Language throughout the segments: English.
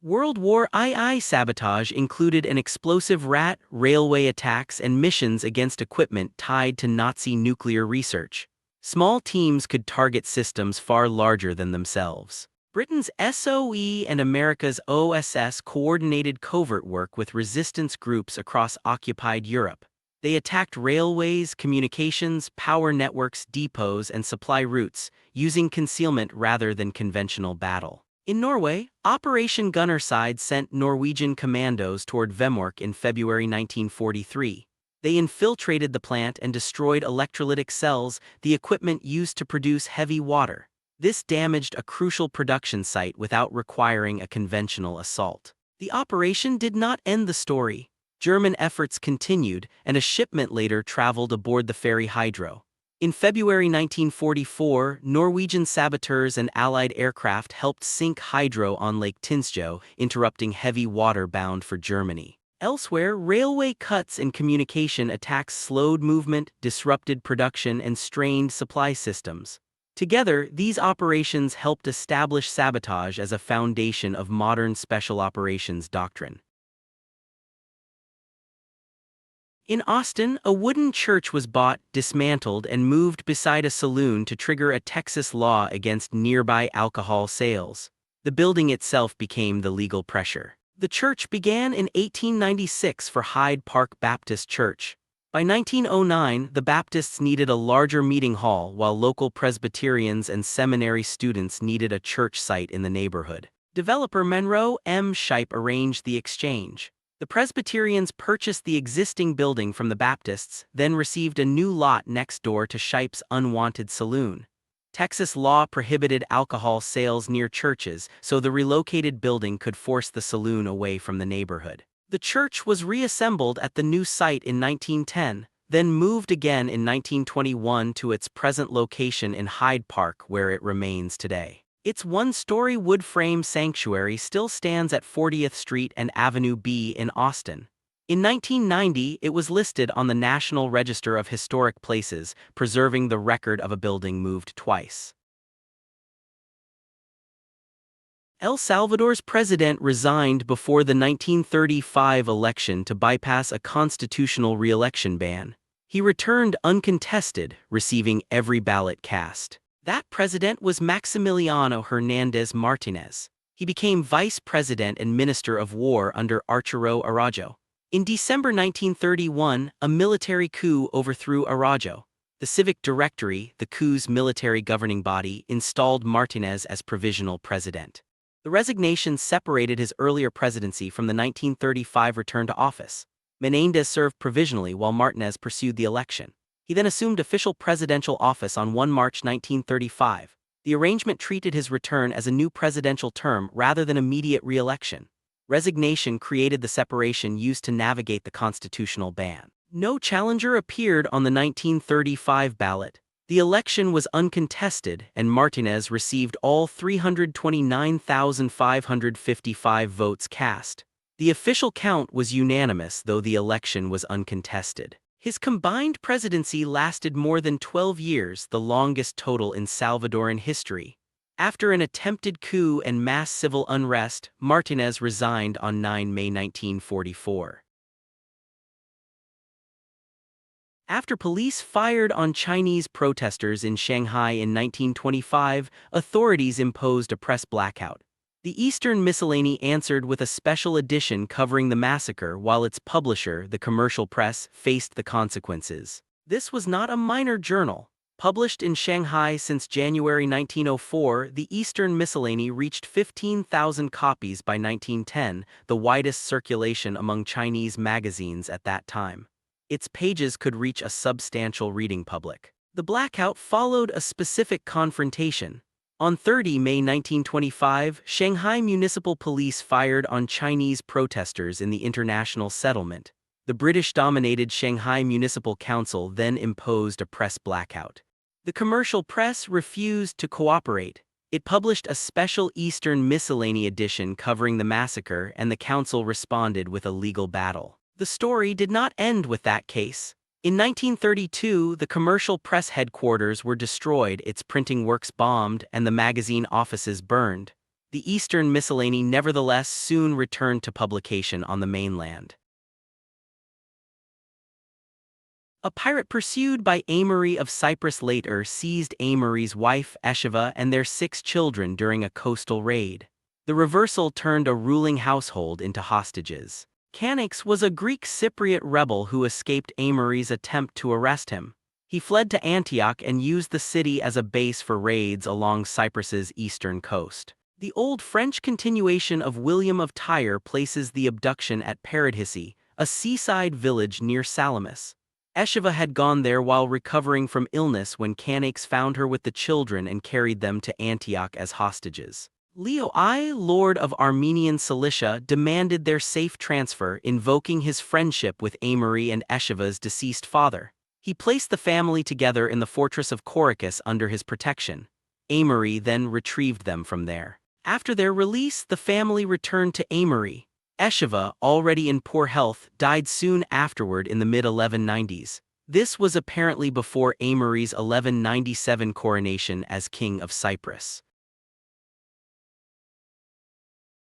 World War II sabotage included an explosive rat, railway attacks, and missions against equipment tied to Nazi nuclear research. Small teams could target systems far larger than themselves. Britain's SOE and America's OSS coordinated covert work with resistance groups across occupied Europe. They attacked railways, communications, power networks, depots, and supply routes, using concealment rather than conventional battle. In Norway, Operation Gunnerside sent Norwegian commandos toward Vemork in February 1943. They infiltrated the plant and destroyed electrolytic cells, the equipment used to produce heavy water. This damaged a crucial production site without requiring a conventional assault. The operation did not end the story. German efforts continued, and a shipment later traveled aboard the ferry Hydro. In February 1944, Norwegian saboteurs and Allied aircraft helped sink Hydro on Lake Tinsjo, interrupting heavy water bound for Germany. Elsewhere, railway cuts and communication attacks slowed movement, disrupted production, and strained supply systems. Together, these operations helped establish sabotage as a foundation of modern special operations doctrine. In Austin, a wooden church was bought, dismantled, and moved beside a saloon to trigger a Texas law against nearby alcohol sales. The building itself became the legal pressure. The church began in 1896 for Hyde Park Baptist Church. By 1909, the Baptists needed a larger meeting hall while local Presbyterians and seminary students needed a church site in the neighborhood. Developer Monroe M. Shipe arranged the exchange. The Presbyterians purchased the existing building from the Baptists, then received a new lot next door to Shipe's unwanted saloon. Texas law prohibited alcohol sales near churches, so the relocated building could force the saloon away from the neighborhood. The church was reassembled at the new site in 1910, then moved again in 1921 to its present location in Hyde Park, where it remains today. Its one-story wood frame sanctuary still stands at 40th Street and Avenue B in Austin. In 1990, it was listed on the National Register of Historic Places, preserving the record of a building moved twice. El Salvador's president resigned before the 1935 election to bypass a constitutional re-election ban. He returned uncontested, receiving every ballot cast. That president was Maximiliano Hernández Martínez. He became vice president and minister of war under Arturo Araujo. In December 1931, a military coup overthrew Araujo. The Civic Directory, the coup's military governing body, installed Martínez as provisional president. The resignation separated his earlier presidency from the 1935 return to office. Menéndez served provisionally while Martínez pursued the election. He then assumed official presidential office on 1 March 1935. The arrangement treated his return as a new presidential term rather than immediate re-election. Resignation created the separation used to navigate the constitutional ban. No challenger appeared on the 1935 ballot. The election was uncontested, and Martínez received all 329,555 votes cast. The official count was unanimous, though the election was uncontested. His combined presidency lasted more than 12 years, the longest total in Salvadoran history. After an attempted coup and mass civil unrest, Martínez resigned on 9 May 1944. After police fired on Chinese protesters in Shanghai in 1925, authorities imposed a press blackout. The Eastern Miscellany answered with a special edition covering the massacre, while its publisher, the commercial press, faced the consequences. This was not a minor journal. Published in Shanghai since January 1904, the Eastern Miscellany reached 15,000 copies by 1910, the widest circulation among Chinese magazines at that time. Its pages could reach a substantial reading public. The blackout followed a specific confrontation. On 30 May 1925, Shanghai Municipal Police fired on Chinese protesters in the international settlement. The British-dominated Shanghai Municipal Council then imposed a press blackout. The commercial press refused to cooperate. It published a special Eastern Miscellany edition covering the massacre, and the council responded with a legal battle. The story did not end with that case. In 1932, the commercial press headquarters were destroyed, its printing works bombed, and the magazine offices burned. The Eastern Miscellany nevertheless soon returned to publication on the mainland. A pirate pursued by Amory of Cyprus later seized Amory's wife Eschiva and their 6 children during a coastal raid. The reversal turned a ruling household into hostages. Canix was a Greek Cypriot rebel who escaped Amory's attempt to arrest him. He fled to Antioch and used the city as a base for raids along Cyprus's eastern coast. The Old French continuation of William of Tyre places the abduction at Paradisi, a seaside village near Salamis. Eschiva had gone there while recovering from illness when Canix found her with the children and carried them to Antioch as hostages. Leo I, Lord of Armenian Cilicia, demanded their safe transfer, invoking his friendship with Amory and Eschiva's deceased father. He placed the family together in the fortress of Coricus under his protection. Amory then retrieved them from there. After their release, the family returned to Amory. Eschiva, already in poor health, died soon afterward in the mid-1190s. This was apparently before Amory's 1197 coronation as King of Cyprus.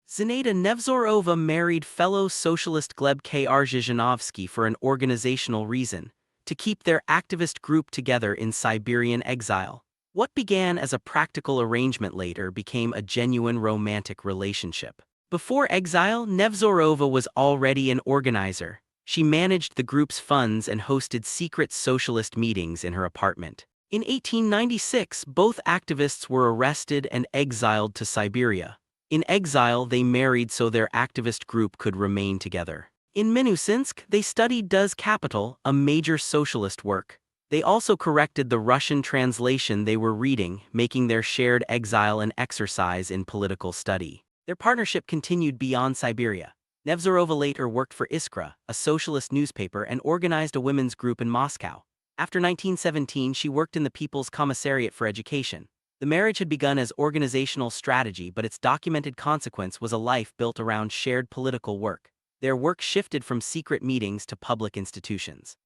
Zinaida Nevzorova married fellow socialist Gleb Krzhizhanovsky for an organizational reason: to keep their activist group together in Siberian exile. What began as a practical arrangement later became a genuine romantic relationship. Before exile, Nevzorova was already an organizer. She managed the group's funds and hosted secret socialist meetings in her apartment. In 1896, both activists were arrested and exiled to Siberia. In exile, they married so their activist group could remain together. In Minusинsk, they studied Das Kapital, a major socialist work. They also corrected the Russian translation they were reading, making their shared exile an exercise in political study. Their partnership continued beyond Siberia. Nevzorova later worked for Iskra, a socialist newspaper, and organized a women's group in Moscow. After 1917, she worked in the People's Commissariat for Education. The marriage had begun as organizational strategy, but its documented consequence was a life built around shared political work. Their work shifted from secret meetings to public institutions.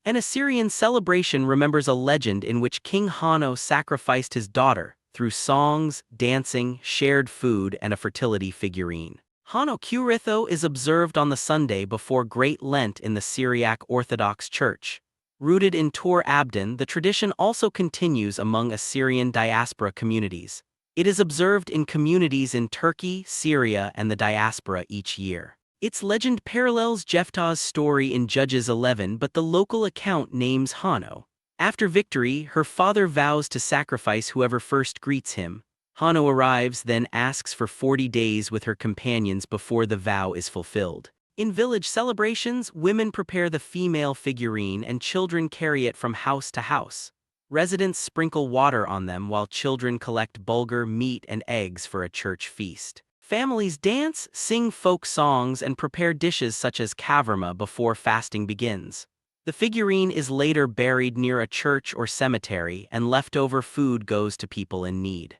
An Assyrian celebration remembers a legend in which King Hano sacrificed his daughter through songs, dancing, shared food, and a fertility figurine. Hano Qritho is observed on the Sunday before Great Lent in the Syriac Orthodox Church. Rooted in Tur Abdin, the tradition also continues among Assyrian diaspora communities. It is observed in communities in Turkey, Syria, and the diaspora each year. Its legend parallels Jephthah's story in Judges 11, but the local account names Hano. After victory, her father vows to sacrifice whoever first greets him. Hano arrives, then asks for 40 days with her companions before the vow is fulfilled. In village celebrations, women prepare the female figurine and children carry it from house to house. Residents sprinkle water on them while children collect bulgur, meat, and eggs for a church feast. Families dance, sing folk songs, and prepare dishes such as kavurma before fasting begins. The figurine is later buried near a church or cemetery, and leftover food goes to people in need.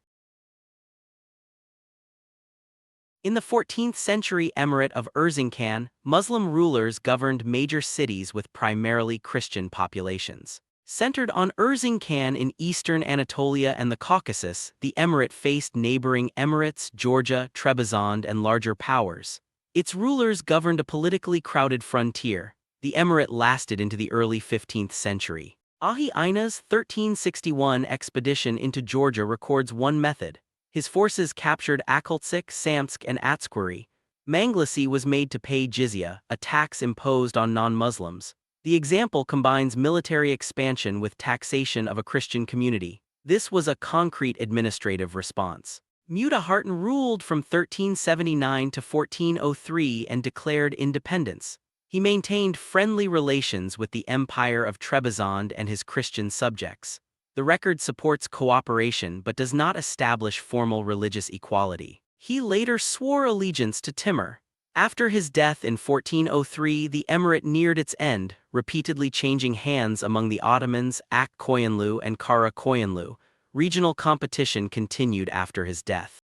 In the 14th century Emirate of Erzincan, Muslim rulers governed major cities with primarily Christian populations. Centered on Erzincan in eastern Anatolia and the Caucasus, the emirate faced neighboring emirates, Georgia, Trebizond, and larger powers. Its rulers governed a politically crowded frontier. The emirate lasted into the early 15th century. Ahi Ina's 1361 expedition into Georgia records one method. His forces captured Akultsik, Samtsk, and Atsquari. Manglisi was made to pay jizya, a tax imposed on non-Muslims. The example combines military expansion with taxation of a Christian community. This was a concrete administrative response. Mutahartin ruled from 1379 to 1403 and declared independence. He maintained friendly relations with the Empire of Trebizond and his Christian subjects. The record supports cooperation but does not establish formal religious equality. He later swore allegiance to Timur. After his death in 1403, the emirate neared its end, repeatedly changing hands among the Ottomans, Ak Koyunlu, and Kara Koyunlu. Regional competition continued after his death.